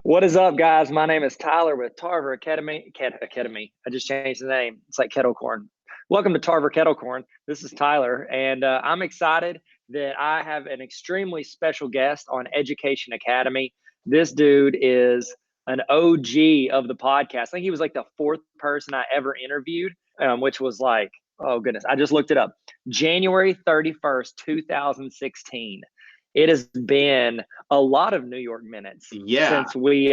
What is up, guys? My name is Tyler with Tarver Academy. Academy. I just changed the name. It's like kettle corn. Welcome to Tarver Kettle Corn. This is Tyler, and I'm excited that I have an extremely special guest on Education Academy. This dude is an OG of the podcast. I think he was like the fourth person I ever interviewed, which was like, oh goodness, I just looked it up. January 31st, 2016. It has been a lot of New York minutes since we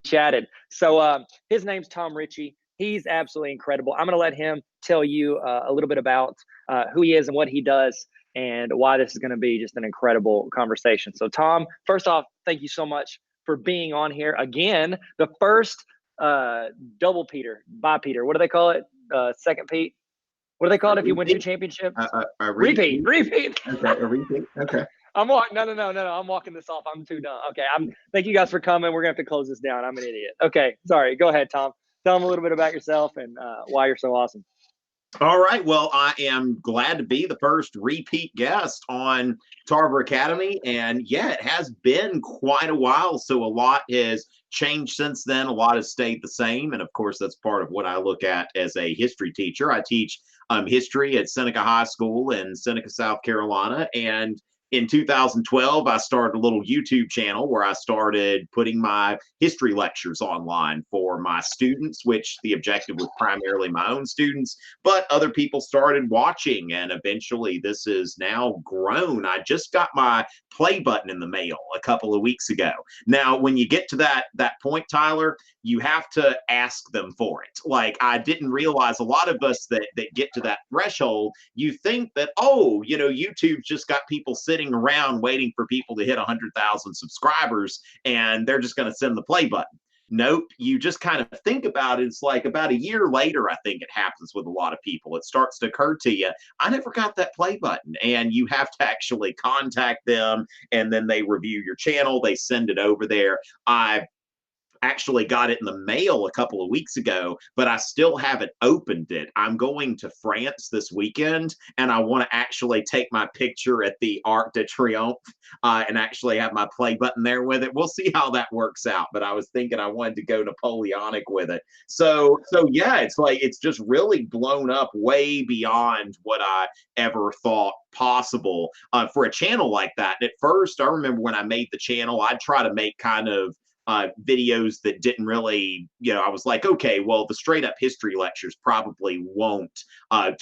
chatted. So his name's Tom Richey. He's absolutely incredible. I'm going to let him tell you a little bit about who he is and what he does and why this is going to be just an incredible conversation. So Tom, first off, thank you so much for being on here again. The first double Peter, bi-Peter. What do they call it? Second Pete. What do they call it if you win two championships? Repeat. Okay, a repeat. Okay. I'm walking. No. I'm walking this off. I'm too dumb. Okay. Thank you guys for coming. We're gonna have to close this down. I'm an idiot. Okay. Sorry. Go ahead, Tom. Tell them a little bit about yourself and why you're so awesome. All right. Well, I am glad to be the first repeat guest on Tarver Academy. And yeah, it has been quite a while. So a lot has changed since then. A lot has stayed the same. And of course, that's part of what I look at as a history teacher. I teach history at Seneca High School in Seneca, South Carolina. And in 2012, I started a little YouTube channel where I started putting my history lectures online for my students, which the objective was primarily my own students, but other people started watching, and eventually this is now grown. I just got my play button in the mail a couple of weeks ago. Now, when you get to that point, Tyler, you have to ask them for it. Like, I didn't realize a lot of us that get to that threshold, you think that, oh, you know, YouTube's just got people sitting around waiting for people to hit 100,000 subscribers and they're just going to send the play button. Nope. You just kind of think about it. It's like about a year later, I think it happens with a lot of people. It starts to occur to you, I never got that play button. And you have to actually contact them, and then they review your channel. They send it over there. I actually got it in the mail a couple of weeks ago, but I still haven't opened it. I'm going to France this weekend, and I want to actually take my picture at the Arc de Triomphe and actually have my play button there with it. We'll see how that works out, but I was thinking I wanted to go Napoleonic with it. So yeah, it's like it's just really blown up way beyond what I ever thought possible for a channel like that. And at first, I remember when I made the channel, I'd try to make kind of videos that didn't really, you know, I was like, okay, well, the straight up history lectures probably won't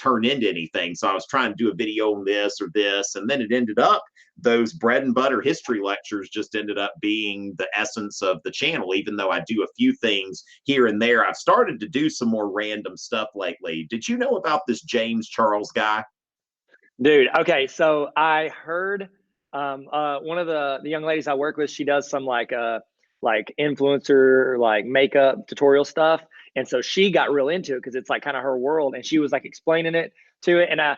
turn into anything. So I was trying to do a video on this or this, and then it ended up, those bread and butter history lectures just ended up being the essence of the channel, even though I do a few things here and there. I've started to do some more random stuff lately. Did you know about this James Charles guy? Dude, okay, so I heard one of the young ladies I work with, she does some like influencer, like makeup tutorial stuff. And so she got real into it because it's like kind of her world. And she was like explaining it to it. And I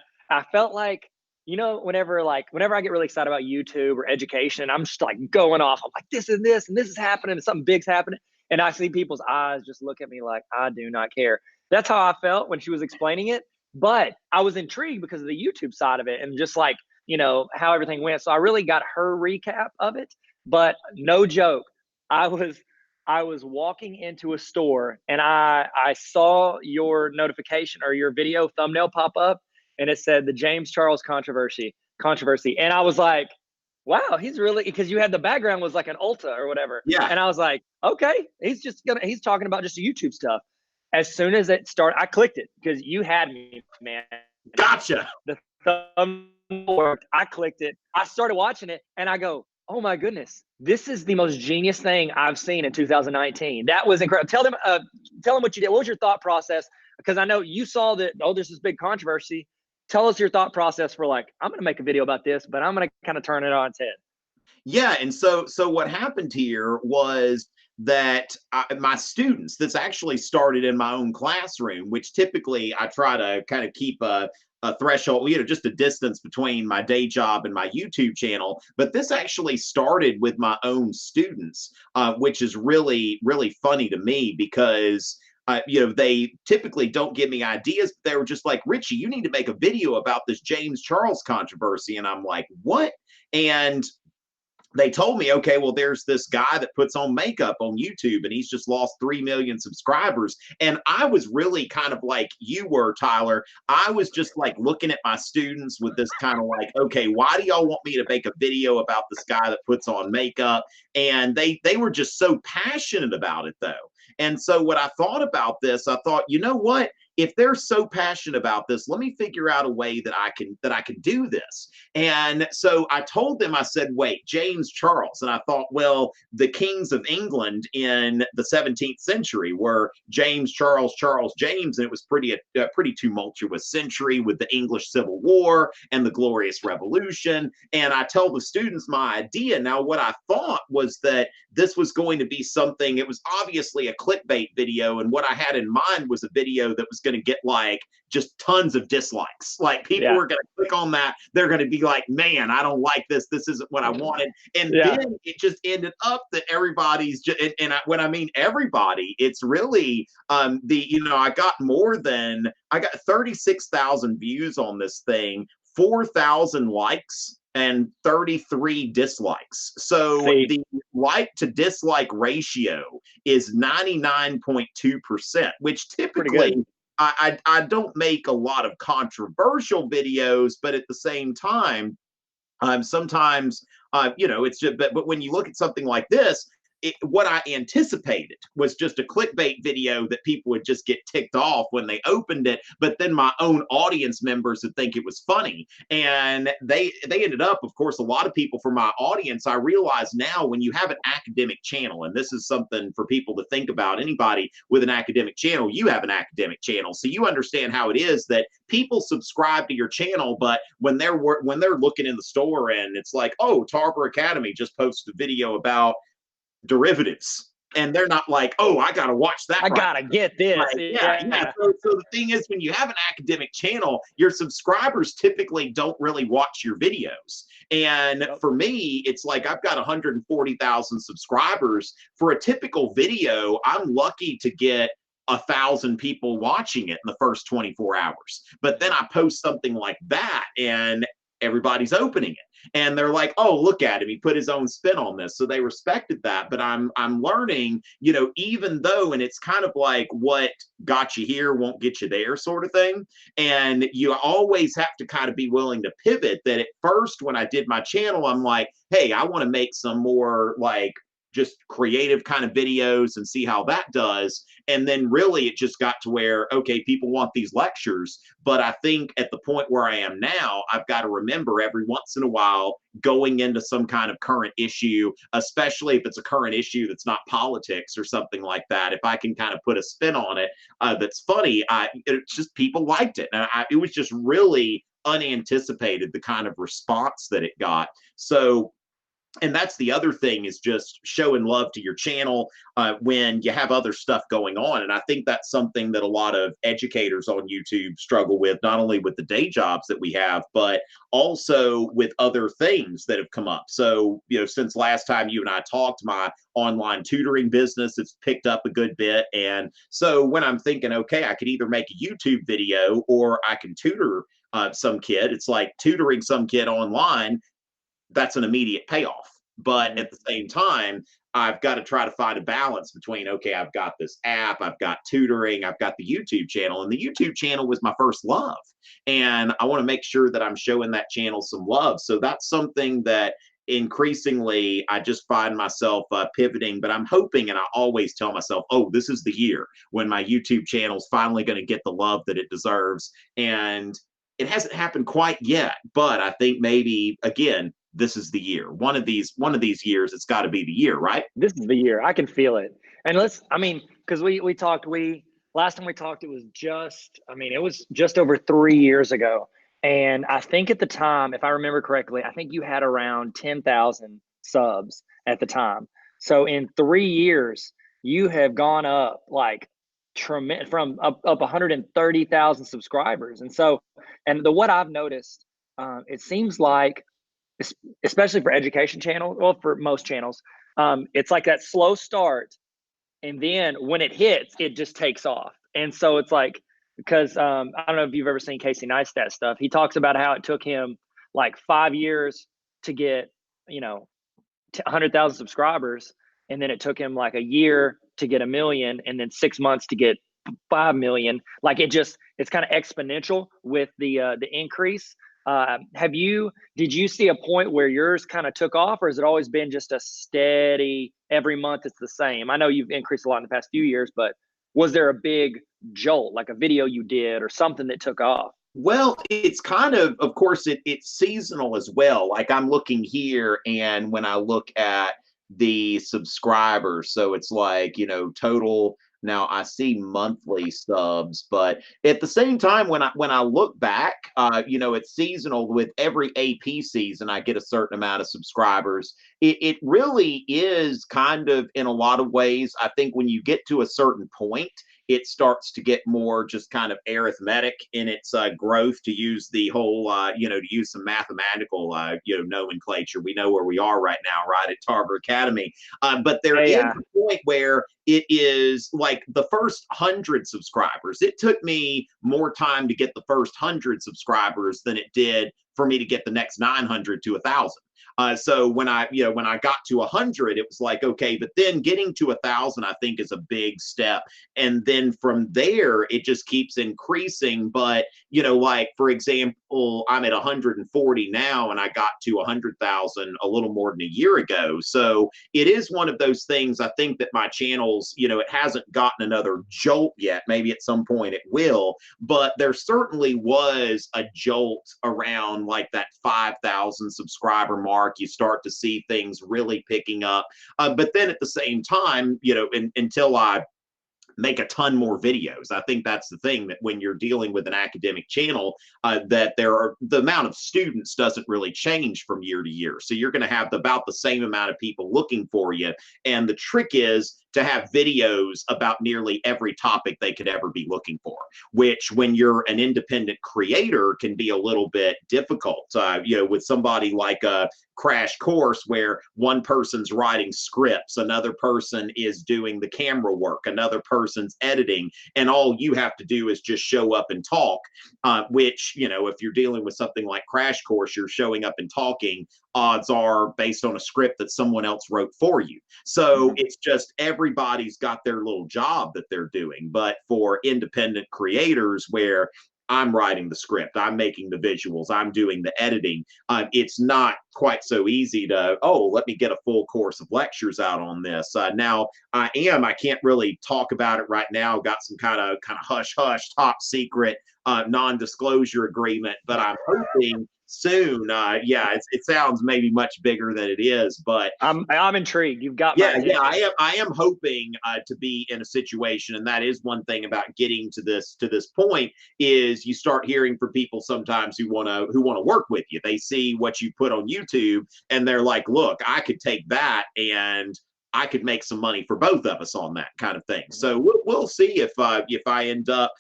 felt like, you know, whenever I get really excited about YouTube or education, I'm just like going off. I'm like, this and this is happening and something big's happening. And I see people's eyes just look at me like, I do not care. That's how I felt when she was explaining it. But I was intrigued because of the YouTube side of it and just like, you know, how everything went. So I really got her recap of it. But no joke, I was walking into a store and I saw your notification or your video thumbnail pop up, and it said the James Charles controversy. And I was like, wow, he's really, because you had the background was like an Ulta or whatever. Yeah. And I was like, okay, he's talking about just YouTube stuff. As soon as it started, I clicked it because you had me, man. Gotcha. The thumb worked. I clicked it. I started watching it and I go, oh my goodness, this is the most genius thing I've seen in 2019. That was incredible. Tell them what you did. What was your thought process? Because I know you saw that, oh, there's this big controversy. Tell us your thought process for like, I'm going to make a video about this, but I'm going to kind of turn it on its head. Yeah. And so what happened here was that my students, this actually started in my own classroom, which typically I try to kind of keep a threshold, you know, just a distance between my day job and my YouTube channel. But this actually started with my own students, which is really, really funny to me because you know, they typically don't give me ideas, but they were just like, Richey, you need to make a video about this James Charles controversy. And I'm like, what? And they told me, okay, well, there's this guy that puts on makeup on YouTube and he's just lost 3 million subscribers. And I was really kind of like you were, Tyler. I was just like looking at my students with this kind of like, okay, why do y'all want me to make a video about this guy that puts on makeup? And they were just so passionate about it though. And so what I thought about this, I thought, you know what? If they're so passionate about this, let me figure out a way that I can do this. And so I told them, I said, wait, James Charles. And I thought, well, the kings of England in the 17th century were James Charles, Charles James, and it was a pretty tumultuous century with the English Civil War and the Glorious Revolution. And I tell the students my idea. Now, what I thought was that this was going to be something, it was obviously a clickbait video. And what I had in mind was a video that was going to get like just tons of dislikes. Like people were going to click on that. They're going to be like, man, I don't like this. This isn't what I wanted. And then it just ended up that everybody's just, when I mean everybody, it's really I got 36,000 views on this thing, 4,000 likes and 33 dislikes. So the like to dislike ratio is 99.2%, which typically I don't make a lot of controversial videos, but at the same time, sometimes it's just, but when you look at something like this, what I anticipated was just a clickbait video that people would just get ticked off when they opened it, but then my own audience members would think it was funny. And they ended up, of course, a lot of people from my audience, I realize now when you have an academic channel, and this is something for people to think about, anybody with an academic channel, you have an academic channel. So you understand how it is that people subscribe to your channel, but when they're looking in the store and it's like, oh, Tarver Academy just posted a video about derivatives, and they're not like, oh, I gotta watch that. I gotta get this. Right. Yeah. So the thing is, when you have an academic channel, your subscribers typically don't really watch your videos. And for me, it's like I've got 140,000 subscribers. For a typical video, I'm lucky to get 1,000 people watching it in the first 24 hours. But then I post something like that and everybody's opening it. And they're like, oh, look at him. He put his own spin on this. So they respected that. But I'm learning, even though, and it's kind of like what got you here won't get you there sort of thing. And you always have to kind of be willing to pivot. That at first, when I did my channel, I'm like, hey, I want to make some more like just creative kind of videos and see how that does. And then really it just got to where, okay, people want these lectures. But I think at the point where I am now, I've got to remember every once in a while going into some kind of current issue, especially if it's a current issue that's not politics or something like that. If I can kind of put a spin on it that's funny, it's just people liked it. And it was just really unanticipated, the kind of response that it got. So, and that's the other thing, is just showing love to your channel when you have other stuff going on. And I think that's something that a lot of educators on YouTube struggle with, not only with the day jobs that we have, but also with other things that have come up. So, since last time you and I talked, my online tutoring business has picked up a good bit. And so when I'm thinking, okay, I could either make a YouTube video or I can tutor some kid, it's like tutoring some kid online, that's an immediate payoff. But at the same time, I've got to try to find a balance between, okay, I've got this app, I've got tutoring, I've got the YouTube channel. And the YouTube channel was my first love. And I want to make sure that I'm showing that channel some love. So that's something that increasingly I just find myself pivoting. But I'm hoping, and I always tell myself, oh, this is the year when my YouTube channel is finally going to get the love that it deserves. And it hasn't happened quite yet, but I think maybe, again, this is the year. One of these years, it's got to be the year, right? This is the year. I can feel it. And because we talked, last time we talked, it was just over 3 years ago. And I think at the time, if I remember correctly, I think you had around 10,000 subs at the time. So in 3 years, you have gone up like tremendous, from up 130,000 subscribers. And so, what I've noticed, it seems like, especially for education channels, well, for most channels, it's like that slow start, and then when it hits, it just takes off. And so it's like, because I don't know if you've ever seen Casey Neistat stuff. He talks about how it took him like 5 years to get 100,000 subscribers, and then it took him like a year to get 1 million, and then 6 months to get 5 million. Like it's kind of exponential with the increase. Did you see a point where yours kind of took off, or has it always been just a steady, every month it's the same? I know you've increased a lot in the past few years, but was there a big jolt, like a video you did or something that took off? Well, it's kind of course, it's seasonal as well. Like I'm looking here, and when I look at the subscribers, so it's like, total. Now I see monthly subs, but at the same time, when I look back, it's seasonal. With every AP season, I get a certain amount of subscribers. It really is kind of, in a lot of ways, I think when you get to a certain point, it starts to get more just kind of arithmetic in its growth, to use the whole, to use some mathematical, nomenclature. We know where we are right now, right, at Tarver Academy. But there is a point where it is like the first 100 subscribers. It took me more time to get the first 100 subscribers than it did for me to get the next 900 to 1,000. So when I got to 100, it was like, okay, but then getting to 1,000, I think, is a big step. And then from there, it just keeps increasing. But, like, for example, I'm at 140 now, and I got to 100,000 a little more than a year ago. So it is one of those things. I think that my channels, it hasn't gotten another jolt yet. Maybe at some point it will, but there certainly was a jolt around like that 5,000 subscriber mark. You start to see things really picking up. But then at the same time, until I make a ton more videos. I think that's the thing, that when you're dealing with an academic channel, that the amount of students doesn't really change from year to year. So you're going to have about the same amount of people looking for you. And the trick is to have videos about nearly every topic they could ever be looking for, which, when you're an independent creator, can be a little bit difficult. With somebody like a Crash Course, where one person's writing scripts, another person is doing the camera work, another person's editing, and all you have to do is just show up and talk, which, if you're dealing with something like Crash Course, you're showing up and talking, odds are, based on a script that someone else wrote for you. So it's just, everybody's got their little job that they're doing. But for independent creators, where I'm writing the script, I'm making the visuals, I'm doing the editing, it's not quite so easy to, let me get a full course of lectures out on this. Now I can't really talk about it right now. Got some kind of hush hush, top secret, non-disclosure agreement, but I'm hoping soon. It sounds maybe much bigger than it is, but I'm intrigued. You've got my attention. I am hoping to be in a situation, and that is one thing about getting to this point, is you start hearing from people sometimes who want to work with you. They see what you put on YouTube, and they're like, look, I could take that and I could make some money for both of us on that kind of thing. So we'll see if I end up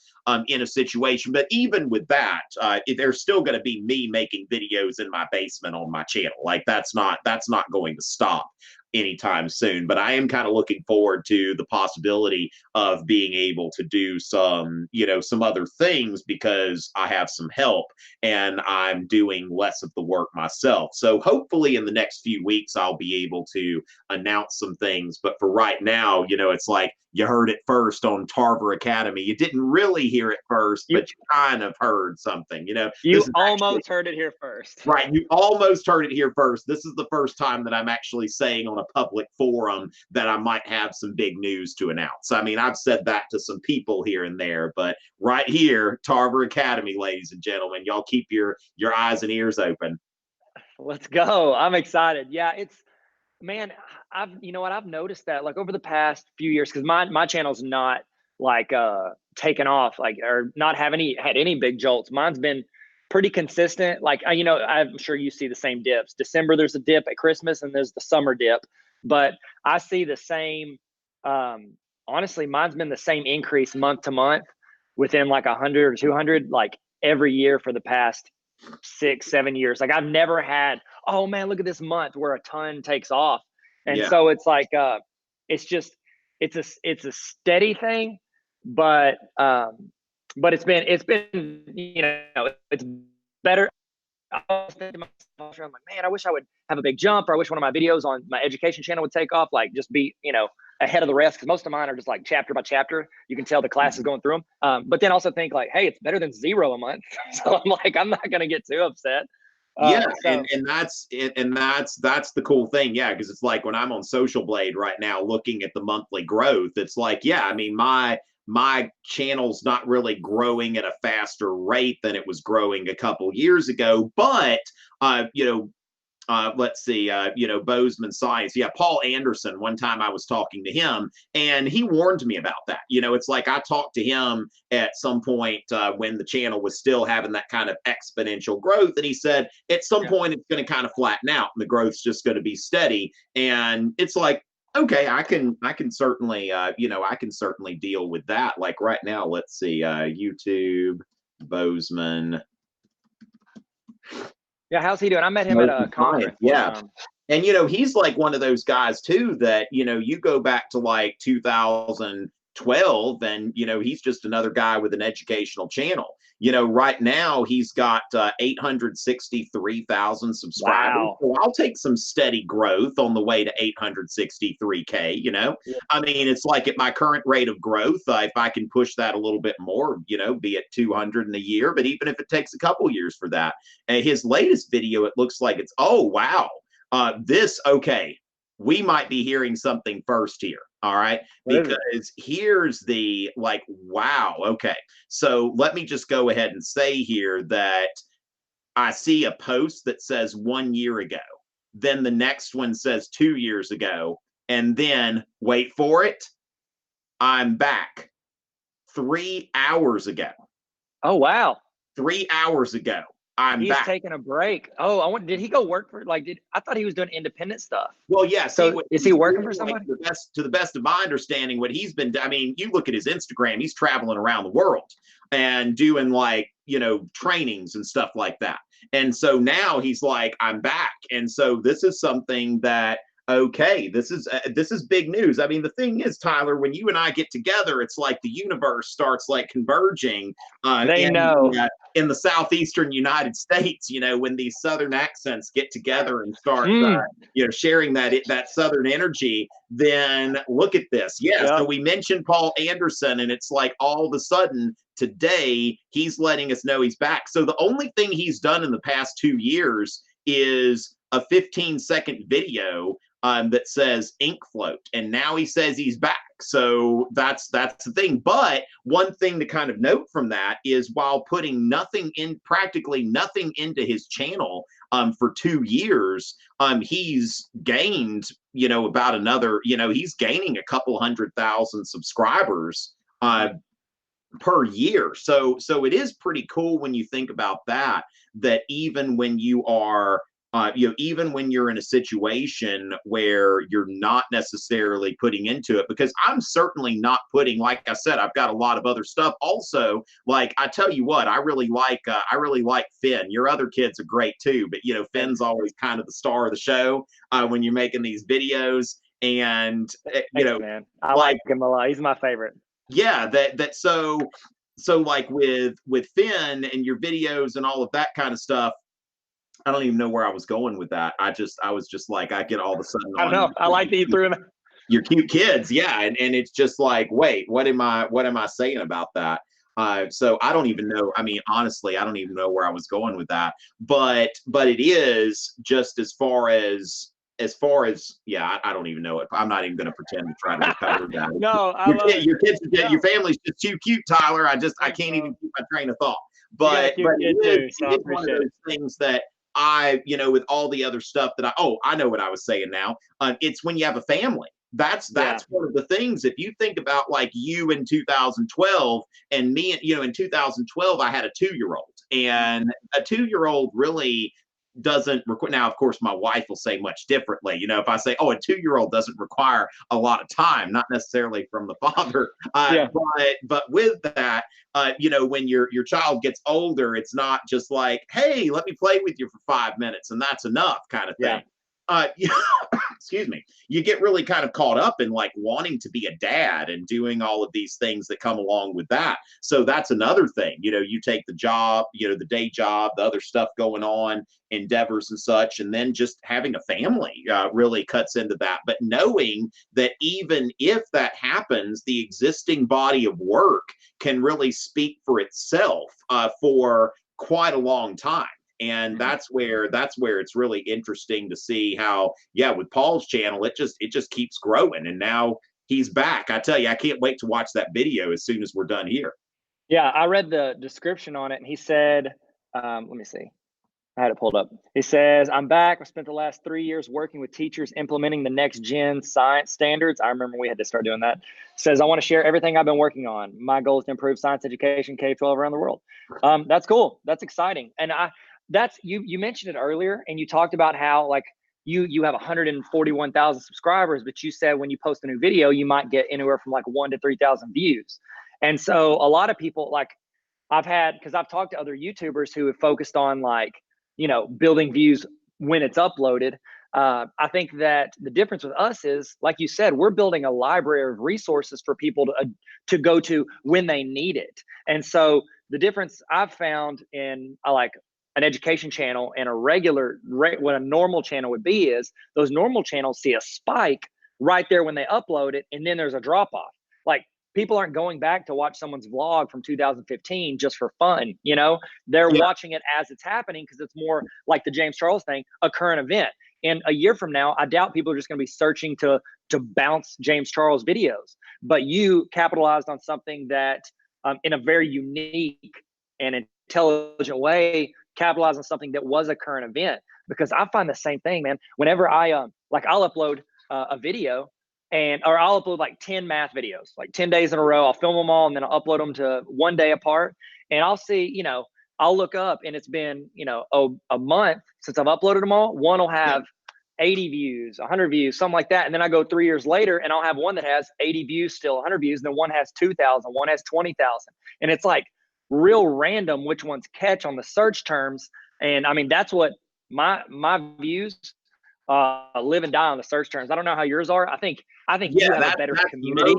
in a situation. But even with that, there's still going to be me making videos in my basement on my channel. Like that's not going to stop anytime soon. But I am kind of looking forward to the possibility of being able to do some other things, because I have some help and I'm doing less of the work myself. So hopefully in the next few weeks, I'll be able to announce some things. But for right now, it's like, you heard it first on Tarver Academy. You didn't really hear it first, but you kind of heard something. You almost heard it here first. Right. You almost heard it here first. This is the first time that I'm actually saying on a public forum that I might have some big news to announce. I mean, I've said that to some people here and there, but right here, Tarver Academy, ladies and gentlemen, y'all keep your eyes and ears open. Let's go. I'm excited. Yeah, man, I've noticed that, like, over the past few years, because my channel's not like taken off, like, or not had any big jolts. Mine's been pretty consistent. Like, I'm sure you see the same dips. December, there's a dip at Christmas, and there's the summer dip. But I see the same. Honestly, mine's been the same increase month to month, within like 100 or 200, like every year for the past 6-7 years. Like, I've never had, oh man, look at this month where a ton takes off. And so it's like, it's a steady thing, but it's been, it's better. I was thinking to myself, I'm like, man, I wish I would have a big jump, or I wish one of my videos on my education channel would take off, like just be, ahead of the rest. Cause most of mine are just like chapter by chapter. You can tell the class is going through them. But then also think like, hey, it's better than 0 a month. So I'm like, I'm not going to get too upset. Yeah, and that's it, and that's the cool thing. Yeah, because it's like when I'm on Social Blade right now looking at the monthly growth, it's like, yeah, I mean, my channel's not really growing at a faster rate than it was growing a couple years ago, but let's see, Bozeman Science. Yeah, Paul Anderson. One time I was talking to him and he warned me about that. It's like I talked to him at some point when the channel was still having that kind of exponential growth. And he said, at some point, it's going to kind of flatten out and the growth's just going to be steady. And it's like, okay, I can certainly, I can certainly deal with that. Like right now, let's see, YouTube, Bozeman. Yeah, how's he doing? I met him at a conference. Yeah. And, he's like one of those guys, too, that, you go back to like 2012 and, he's just another guy with an educational channel. Right now he's got 863,000 subscribers. Wow. So I'll take some steady growth on the way to 863K, Yeah. I mean, it's like at my current rate of growth, if I can push that a little bit more, be at 200 in a year, but even if it takes a couple years for that. His latest video, it looks like it's, oh, wow. Okay, we might be hearing something first here. All right. Because here's the like, wow. Okay. So let me just go ahead and say here that I see a post that says 1 year ago. Then the next one says 2 years ago. And then wait for it. I'm back 3 hours ago. Oh, wow. 3 hours ago. He's back. Taking a break. Oh, did he go work for I thought he was doing independent stuff. Well, yeah. So is he working for somebody? To the best of my understanding, what he's been, I mean, you look at his Instagram, he's traveling around the world and doing trainings and stuff like that. And so now he's like, I'm back. And so this is something that, okay, this is big news. I mean, the thing is, Tyler, when you and I get together, it's like the universe starts like converging. In the southeastern United States, when these southern accents get together and start, sharing that southern energy, then look at this. Yeah. So we mentioned Paul Anderson, and it's like all of a sudden today he's letting us know he's back. So the only thing he's done in the past 2 years is a 15-second video that says ink float, and now he says he's back. So that's the thing. But one thing to kind of note from that is while putting practically nothing into his channel for 2 years, he's gained about another, he's gaining a couple 100,000 subscribers per year. So it is pretty cool when you think about that even when you are even when you're in a situation where you're not necessarily putting into it, because I'm certainly not putting, like I said, I've got a lot of other stuff. Also, like I tell you what, I really like Finn. Your other kids are great too, but Finn's always kind of the star of the show when you're making these videos. And Thanks, man. I like him a lot. He's my favorite. Yeah, so like with Finn and your videos and all of that kind of stuff. I don't even know where I was going with that. I was just like, I get all of a sudden. I don't know. I like that you threw him. Your cute kids, yeah, and it's just like, wait, what am I saying about that? So I don't even know. I mean, honestly, I don't even know where I was going with that. But it is just as far as yeah, I don't even know it. I'm not even going to pretend to try to recover that. No, your kids, your family's just too cute, Tyler. I can't even keep my train of thought. But it's one of those things that with all the other stuff that I know what I was saying now. It's when you have a family. That's one of the things. If you think about like you in 2012 and me, in 2012, I had a 2-year-old, and a 2-year-old really doesn't require. Now, of course, my wife will say much differently. If I say, a 2-year-old doesn't require a lot of time, not necessarily from the father. But with that, when your child gets older, it's not just like, hey, let me play with you for 5 minutes and that's enough kind of thing. you excuse me, you get really kind of caught up in like wanting to be a dad and doing all of these things that come along with that. So that's another thing. You take the job, the day job, the other stuff going on, endeavors and such, and then just having a family really cuts into that. But knowing that even if that happens, the existing body of work can really speak for itself for quite a long time. And that's where it's really interesting to see how, with Paul's channel, it just keeps growing. And now he's back. I tell you, I can't wait to watch that video as soon as we're done here. Yeah, I read the description on it, and he said, let me see. I had it pulled up. He says, I'm back. I spent the last 3 years working with teachers implementing the next gen science standards. I remember we had to start doing that. Says, I want to share everything I've been working on. My goal is to improve science education K-12 around the world. That's cool. That's exciting. And you mentioned it earlier, and you talked about how like you have 141,000 subscribers, but you said when you post a new video, you might get anywhere from like 1,000 to 3,000 views. And so a lot of people, like because I've talked to other YouTubers who have focused on like, building views when it's uploaded. I think that the difference with us is, like you said, we're building a library of resources for people to go to when they need it. And so the difference I've found in like an education channel and what a normal channel would be is those normal channels see a spike right there when they upload it, and then there's a drop off. Like people aren't going back to watch someone's vlog from 2015 just for fun. They're watching it as it's happening because it's more like the James Charles thing, a current event. And a year from now, I doubt people are just going to be searching to bounce James Charles videos. But you capitalized on something that in a very unique and intelligent way, capitalized on something that was a current event. Because I find the same thing, man. Whenever I'll upload a video, or I'll upload like 10 math videos, like 10 days in a row. I'll film them all and then I'll upload them to one day apart. And I'll see, I'll look up and it's been, a month since I've uploaded them all. One will have 80 views, 100 views, something like that. And then I go 3 years later and I'll have one that has 80 views, still 100 views. And then one has 2,000, one has 20,000. And it's like real random which ones catch on the search terms. And I mean, that's what my views live and die on the search terms. I don't know how yours are. I think you have a better community.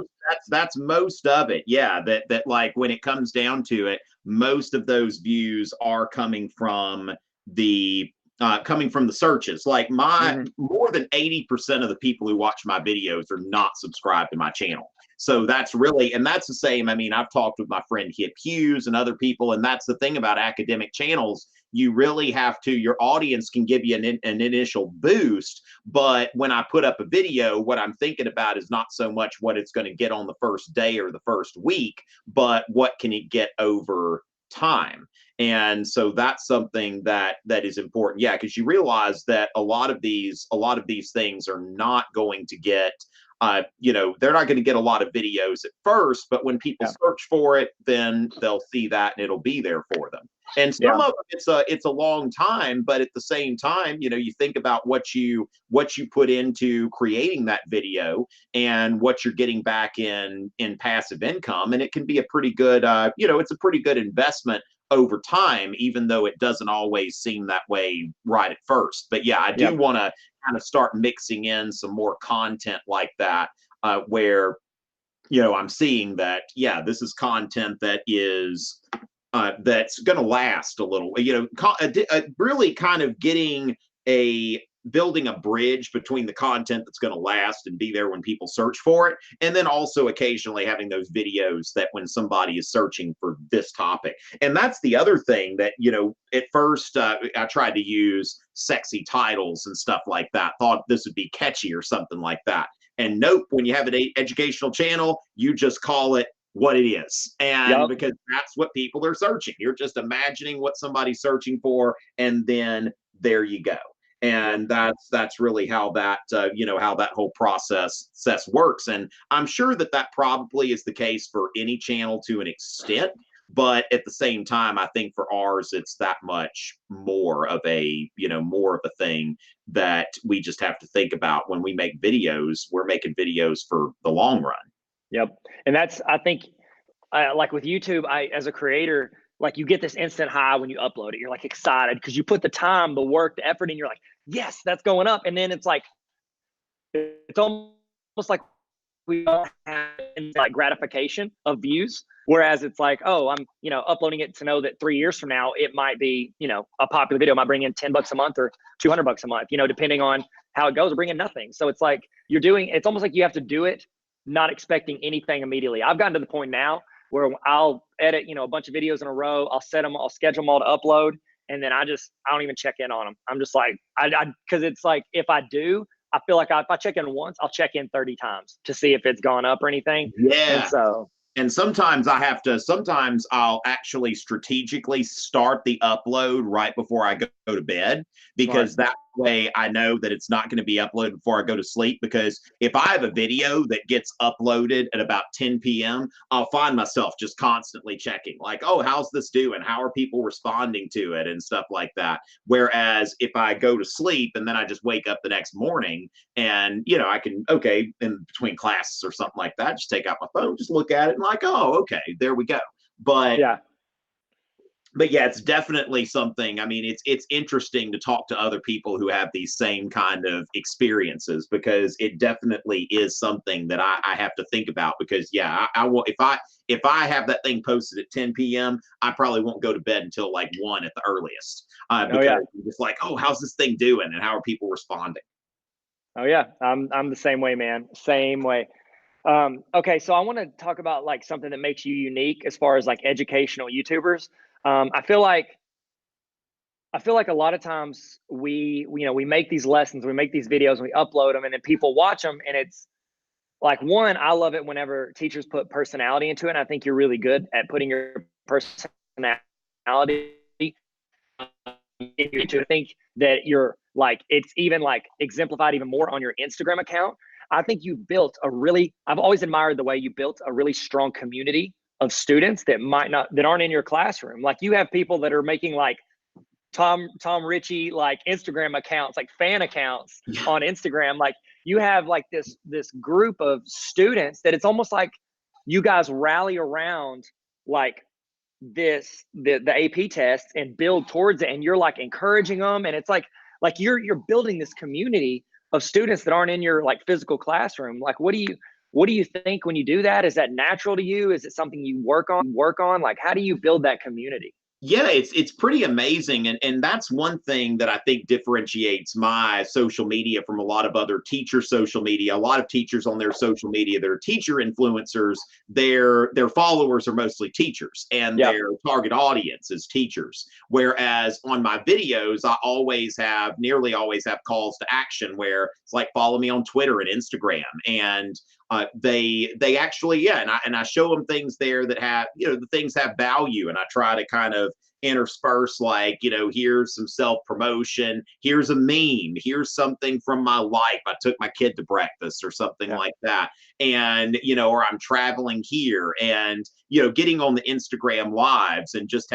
That's most of it. Yeah, that like when it comes down to it, most of those views are coming from the searches. Like more than 80% of the people who watch my videos are not subscribed to my channel. So that's the same. I mean, I've talked with my friend Hip Hughes and other people, and that's the thing about academic channels. You really have to, your audience can give you an initial boost, but when I put up a video, what I'm thinking about is not so much what it's going to get on the first day or the first week, but what can it get over time. And so that's something that is important. Yeah, because you realize that a lot of these things are not going to get they're not going to get a lot of videos at first, but when people search for it, then they'll see that and it'll be there for them. And some of them, it's a long time, but at the same time, you think about what you put into creating that video and what you're getting back in passive income, and it can be a pretty good, it's a pretty good investment over time, even though it doesn't always seem that way right at first. But yeah, I do want to kind of start mixing in some more content like that, where I'm seeing that this is content that is that's going to last a little, really kind of building a bridge between the content that's going to last and be there when people search for it, and then also occasionally having those videos that when somebody is searching for this topic. And that's the other thing that, at first I tried to use sexy titles and stuff like that, thought this would be catchy or something like that. And nope, when you have an educational channel, you just call it what it is. And because that's what people are searching. You're just imagining what somebody's searching for, and then there you go. And that's really how that how that whole process works. And I'm sure that probably is the case for any channel to an extent, but at the same time, I think for ours it's that much more of a thing that we just have to think about when we make videos. We're making videos for the long run. Yep. And that's, I think, like with YouTube, as a creator, like you get this instant high when you upload it. You're like excited because you put the time, the work, the effort in. You're like, yes, that's going up. And then it's almost like we don't have like gratification of views. Whereas it's like, oh, I'm, uploading it to know that 3 years from now, it might be, a popular video might bring in $10 a month or $200 a month, depending on how it goes, or bring in nothing. So it's like it's almost like you have to do it, not expecting anything immediately. I've gotten to the point now where I'll edit, a bunch of videos in a row. I'll schedule them all to upload. And then I don't even check in on them. I'm just like, cause it's like, if I do, I feel like if I check in once, I'll check in 30 times to see if it's gone up or anything. And Yeah. so, And sometimes sometimes I'll actually strategically start the upload right before I go to bed, right. because that way I know that it's not going to be uploaded before I go to sleep. Because if I have a video that gets uploaded at about 10 p.m., I'll find myself just constantly checking, like, oh, how's this doing? How are people responding to it and stuff like that? Whereas if I go to sleep and then I just wake up the next morning and, I can, okay, in between classes or something like that, just take out my phone, just look at it and like, oh, okay, there we go. But Yeah. But yeah, it's definitely something. I mean, it's interesting to talk to other people who have these same kind of experiences, because it definitely is something that I have to think about. Because yeah, I will, if I have that thing posted at 10 p.m., I probably won't go to bed until like 1 at the earliest, Oh yeah. because it's like, oh, how's this thing doing and how are people responding? Oh yeah. I'm the same way, man. Same way. Okay, so I want to talk about like something that makes you unique as far as like educational YouTubers. I feel like a lot of times we make these lessons, we make these videos, and we upload them, and then people watch them, and it's like, one, I love it whenever teachers put personality into it. And I think you're really good at putting your personality into. I think that you're like, it's even like exemplified even more on your Instagram account. I think I've always admired the way you built a really strong community of students that aren't in your classroom. Like, you have people that are making like Tom Richey like Instagram accounts, like fan accounts Yeah. on Instagram. Like, you have like this group of students that it's almost like you guys rally around like the AP test and build towards it, and you're like encouraging them, and it's like you're building this community of students that aren't in your like physical classroom. Like, what do you think when you do that? Is that natural to you? Is it something you work on? Like, how do you build that community? Yeah, it's pretty amazing, and that's one thing that I think differentiates my social media from a lot of other teacher social media. A lot of teachers on their social media, they're teacher influencers. Their followers are mostly teachers, and Yeah. their target audience is teachers. Whereas on my videos, nearly always have calls to action, where it's like, follow me on Twitter and Instagram, and they actually, yeah, and I show them things there that have, the things have value, and I try to kind of intersperse, like, here's some self promotion, here's a meme, here's something from my life, I took my kid to breakfast or something Yeah. like that, and or I'm traveling here, and getting on the Instagram lives and just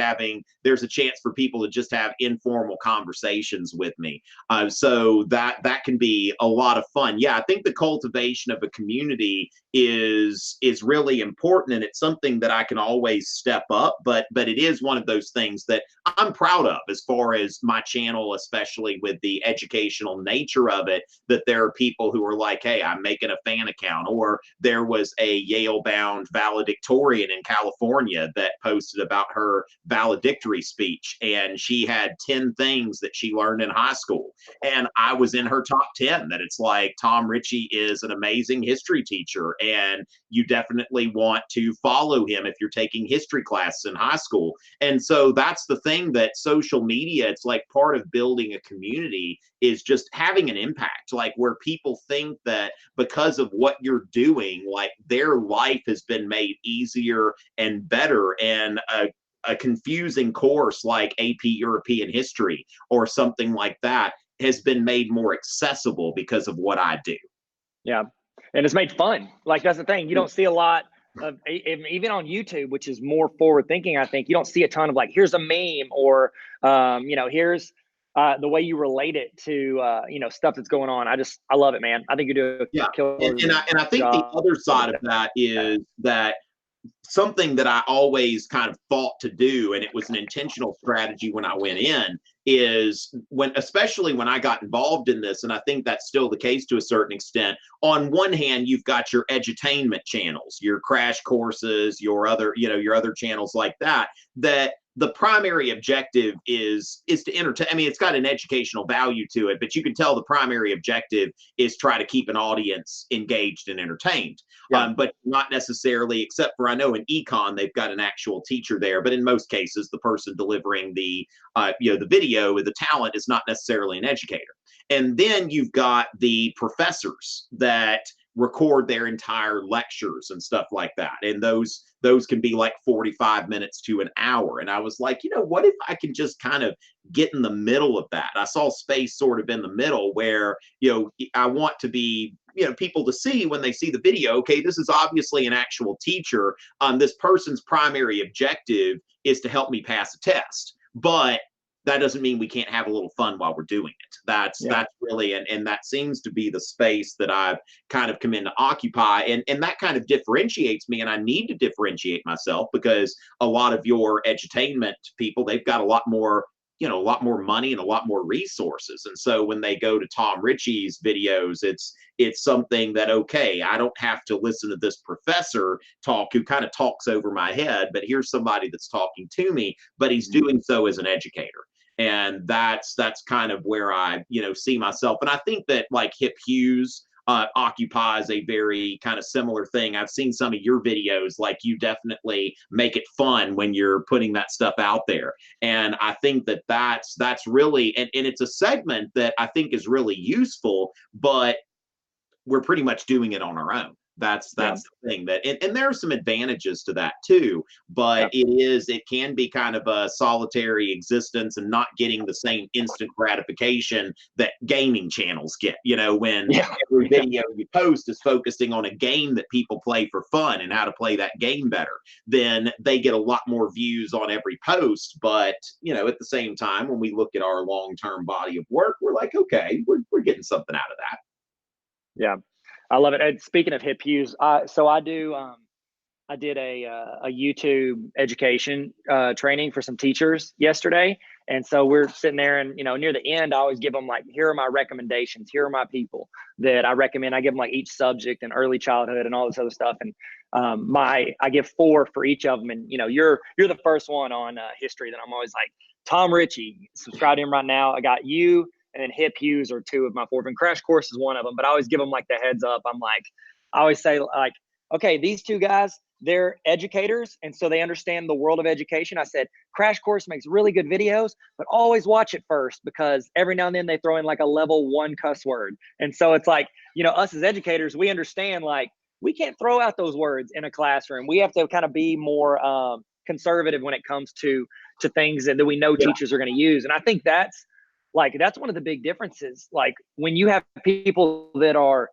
there's a chance for people to just have informal conversations with me. So that can be a lot of fun. Yeah, I think the cultivation of a community is really important, and it's something that I can always step up. But it is one of those things that I'm proud of, as far as my channel, especially with the educational nature of it. That there are people who are like, hey, I'm making a fan account, or there was a Yale-bound valedictorian in California that posted about her valedictory speech, and she had 10 things that she learned in high school, and I was in her top 10. That it's like, Tom Richey is an amazing history teacher, and you definitely want to follow him if you're taking history classes in high school. And so that's the thing, that social media, it's like part of building a community is just having an impact, like where people think that because of what you're doing, like their life has been made easier and better. And a confusing course like AP European history or something like that has been made more accessible because of what I do. Yeah. And it's made fun. Like, that's the thing. You don't see a lot of, even on YouTube, which is more forward thinking. I think you don't see a ton of like, here's a meme, or, here's the way you relate it to, stuff that's going on. I love it, man. I think you do Yeah. a killer And I think the job other side with of that is that something that I always kind of thought to do, and it was an intentional strategy when I went in, is when, especially when I got involved in this, and I think that's still the case to a certain extent. On one hand, you've got your edutainment channels, your crash courses, your other, your other channels like that, that the primary objective is to entertain. I mean, it's got an educational value to it, but you can tell the primary objective is try to keep an audience engaged and entertained. Yeah. But not necessarily, except for I know in econ they've got an actual teacher there, but in most cases the person delivering the the video, the talent, is not necessarily an educator. And then you've got the professors that record their entire lectures and stuff like that, and those can be like 45 minutes to an hour. And I was like, what if I can just kind of get in the middle of that? I saw space sort of in the middle where I want to be, people to see when they see the video, okay, this is obviously an actual teacher. This person's primary objective is to help me pass a test, but that doesn't mean we can't have a little fun while we're doing it. That's really, and that seems to be the space that I've kind of come in to occupy. And that kind of differentiates me. And I need to differentiate myself because a lot of your edutainment people, they've got a lot more, a lot more money and a lot more resources. And so when they go to Tom Richey's videos, it's something that, okay, I don't have to listen to this professor talk who kind of talks over my head, but here's somebody that's talking to me, but he's doing so as an educator. And that's kind of where I, see myself. And I think that like Hip Hughes occupies a very kind of similar thing. I've seen some of your videos, like you definitely make it fun when you're putting that stuff out there. And I think that that's really, and it's a segment that I think is really useful, but we're pretty much doing it on our own. That's the thing that, and there are some advantages to that too, but it can be kind of a solitary existence and not getting the same instant gratification that gaming channels get, when every video you post is focusing on a game that people play for fun and how to play that game better. Then they get a lot more views on every post. But, at the same time, when we look at our long-term body of work, we're like, okay, we're getting something out of that. Yeah. I love it. And speaking of Hip Hughes, so I do. I did a YouTube education training for some teachers yesterday, and so we're sitting there, and near the end, I always give them like, here are my recommendations. Here are my people that I recommend. I give them like each subject and early childhood and all this other stuff, and I give 4 for each of them. And you're the first one on history that I'm always like, Tom Richey, subscribe to him right now. I got you. And then Hip Hughes are 2 of my 4. And Crash Course is one of them. But I always give them like the heads up. I'm like, I always say like, okay, these 2 guys, they're educators. And so they understand the world of education. I said, Crash Course makes really good videos, but always watch it first, because every now and then they throw in like a level 1 cuss word. And so it's like, us as educators, we understand like we can't throw out those words in a classroom. We have to kind of be more conservative when it comes to things that we know teachers are going to use. And I think that's one of the big differences. Like when you have people that are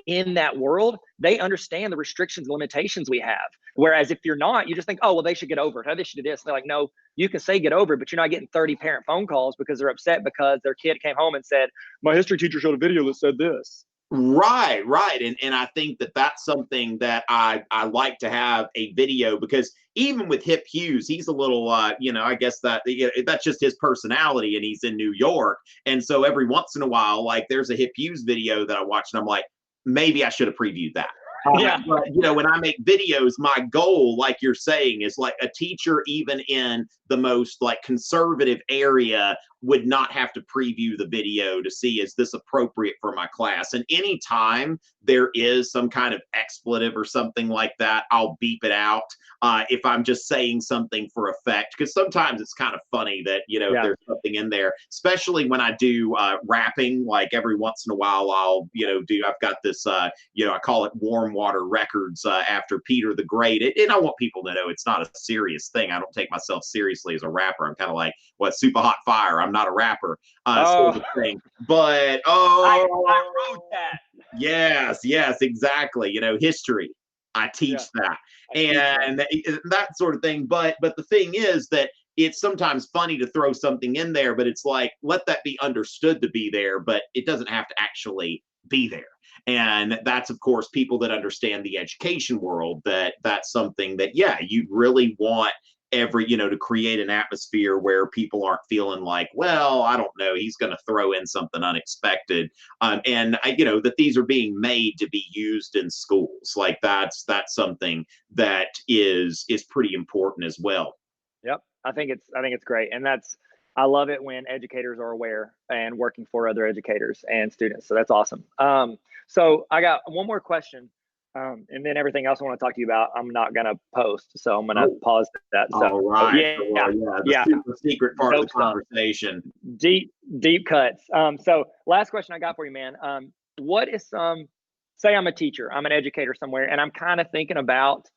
in that world, they understand the restrictions and limitations we have. Whereas if you're not, you just think, oh, well, they should get over it. Oh, they should do this. And they're like, no, you can say get over it, but you're not getting 30 parent phone calls because they're upset because their kid came home and said, my history teacher showed a video that said this. Right. And I think that that's something that I like to have a video, because even with Hip Hughes, he's a little, I guess that that's just his personality, and he's in New York. And so every once in a while, like there's a Hip Hughes video that I watch and I'm like, maybe I should have previewed that. But, when I make videos, my goal, like you're saying, is like a teacher, even in the most like conservative area, would not have to preview the video to see, is this appropriate for my class? And anytime there is some kind of expletive or something like that, I'll beep it out if I'm just saying something for effect, because sometimes it's kind of funny that there's something in there, especially when I do rapping. Like every once in a while I'll I've got this I call it Warm Water Records after Peter the Great, and I want people to know it's not a serious thing. I don't take myself seriously as a rapper. I'm kind of like, what, Super Hot Fire, I'm not a rapper, sort of thing. But I wrote that. Yes, exactly. History, I teach that, and that sort of thing. But the thing is that it's sometimes funny to throw something in there, but it's like, let that be understood to be there, but it doesn't have to actually be there. And that's, of course, people that understand the education world, that's something that, yeah, you really want to create an atmosphere where people aren't feeling like, well, I don't know, he's going to throw in something unexpected. That these are being made to be used in schools. Like that's something that is pretty important as well. Yep. I think it's great. And I love it when educators are aware and working for other educators and students. So that's awesome. So I got one more question. And then everything else I want to talk to you about, I'm not going to post. So I'm going to pause that. So, all right. Yeah. The super secret part of the conversation. Deep cuts. So last question I got for you, man. What is say I'm a teacher, I'm an educator somewhere, and I'm kind of thinking about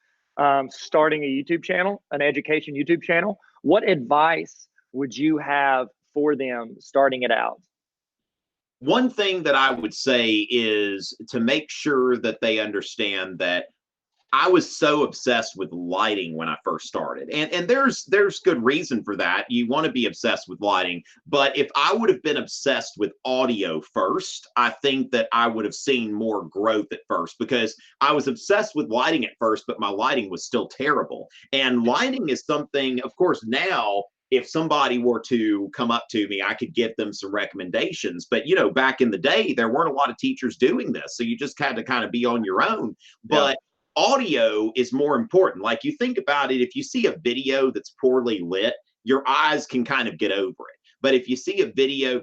starting a YouTube channel, an education YouTube channel. What advice would you have for them starting it out? One thing that I would say is to make sure that they understand that I was so obsessed with lighting when I first started. And there's good reason for that. You want to be obsessed with lighting. But if I would have been obsessed with audio first, I think that I would have seen more growth at first, because I was obsessed with lighting at first, but my lighting was still terrible. And lighting is something, of course, now if somebody were to come up to me, I could give them some recommendations. But, back in the day, there weren't a lot of teachers doing this. So you just had to kind of be on your own. But audio is more important. Like, you think about it, if you see a video that's poorly lit, your eyes can kind of get over it. But if you see if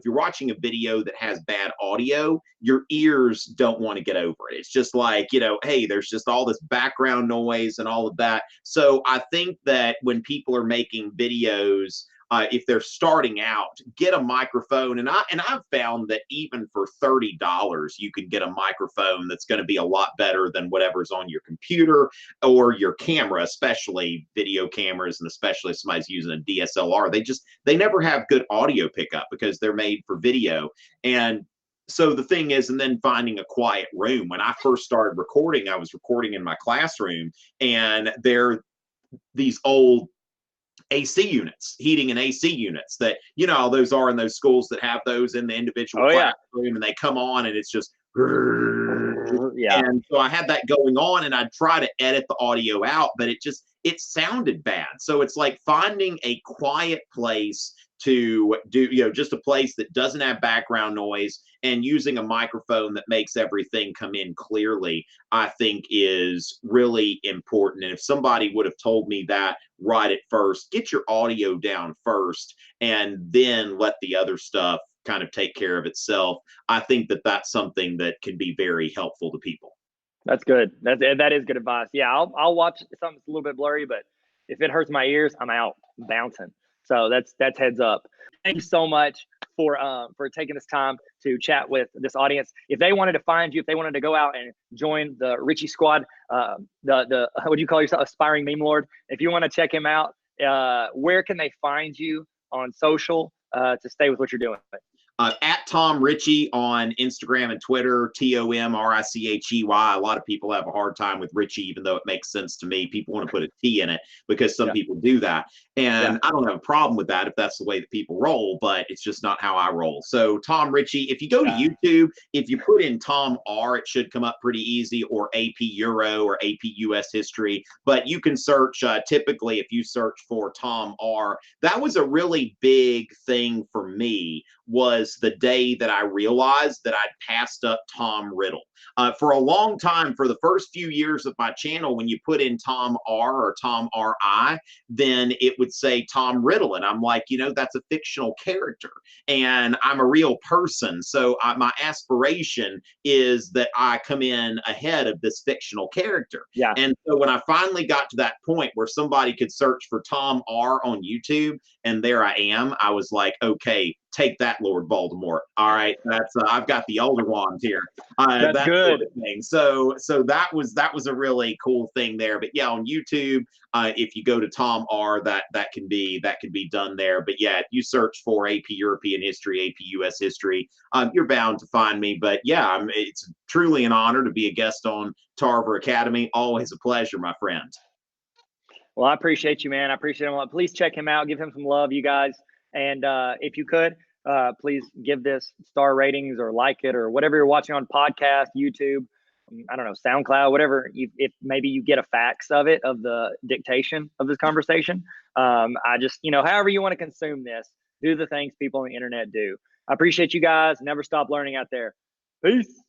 you're watching a video that has bad audio, your ears don't want to get over it. It's just like, hey, there's just all this background noise and all of that. So I think that when people are making videos, if they're starting out, get a microphone. And I've found that even for $30, you can get a microphone that's going to be a lot better than whatever's on your computer or your camera, especially video cameras, and especially if somebody's using a DSLR. They never have good audio pickup because they're made for video. And so the thing is, and then finding a quiet room. When I first started recording, I was recording in my classroom, and they're these old AC units, heating and AC units that, those are in those schools that have those in the individual classroom, and they come on and it's just, and so I had that going on, and I'd try to edit the audio out, but it sounded bad. So it's like finding a quiet place to do, just a place that doesn't have background noise, and using a microphone that makes everything come in clearly, I think is really important. And if somebody would have told me that right at first, get your audio down first and then let the other stuff kind of take care of itself, I think that that's something that can be very helpful to people. That's good. That is good advice. Yeah, I'll watch something that's a little bit blurry, but if it hurts my ears, I'm out bouncing. So that's heads up. Thank you so much for taking this time to chat with this audience. If they wanted to find you, if they wanted to go out and join the Richey squad, the what do you call yourself, aspiring meme lord? If you want to check him out, where can they find you on social to stay with what you're doing? At Tom Richey on Instagram and Twitter, TomRichey. A lot of people have a hard time with Richey, even though it makes sense to me. People want to put a T in it because some people do that. And I don't have a problem with that if that's the way that people roll, but it's just not how I roll. So Tom Richey, if you go to YouTube, if you put in Tom R, it should come up pretty easy, or AP Euro or AP US History. But you can search, typically if you search for Tom R, that was a really big thing for me, was the day that I realized that I'd passed up Tom Riddle. For a long time, for the first few years of my channel, when you put in Tom R or Tom RI, then it would say Tom Riddle. And I'm like, that's a fictional character. And I'm a real person. So my aspiration is that I come in ahead of this fictional character. Yeah. And so when I finally got to that point where somebody could search for Tom R on YouTube, and there I am, I was like, okay, take that, Lord Baltimore. All right, that's I've got the older ones here. That's good. Sort of thing. So that was a really cool thing there. But yeah, on YouTube, if you go to Tom R, that can be done there. But yeah, if you search for AP European History, AP US History, you're bound to find me. But yeah, it's truly an honor to be a guest on Tarver Academy. Always a pleasure, my friend. Well, I appreciate you, man. I appreciate him a lot. Please check him out. Give him some love, you guys. And if you could, please give this star ratings or like it or whatever you're watching on podcast, YouTube, I don't know, SoundCloud, whatever. If maybe you get a fax of it, of the dictation of this conversation. I just, however you want to consume this, do the things people on the internet do. I appreciate you guys. Never stop learning out there. Peace.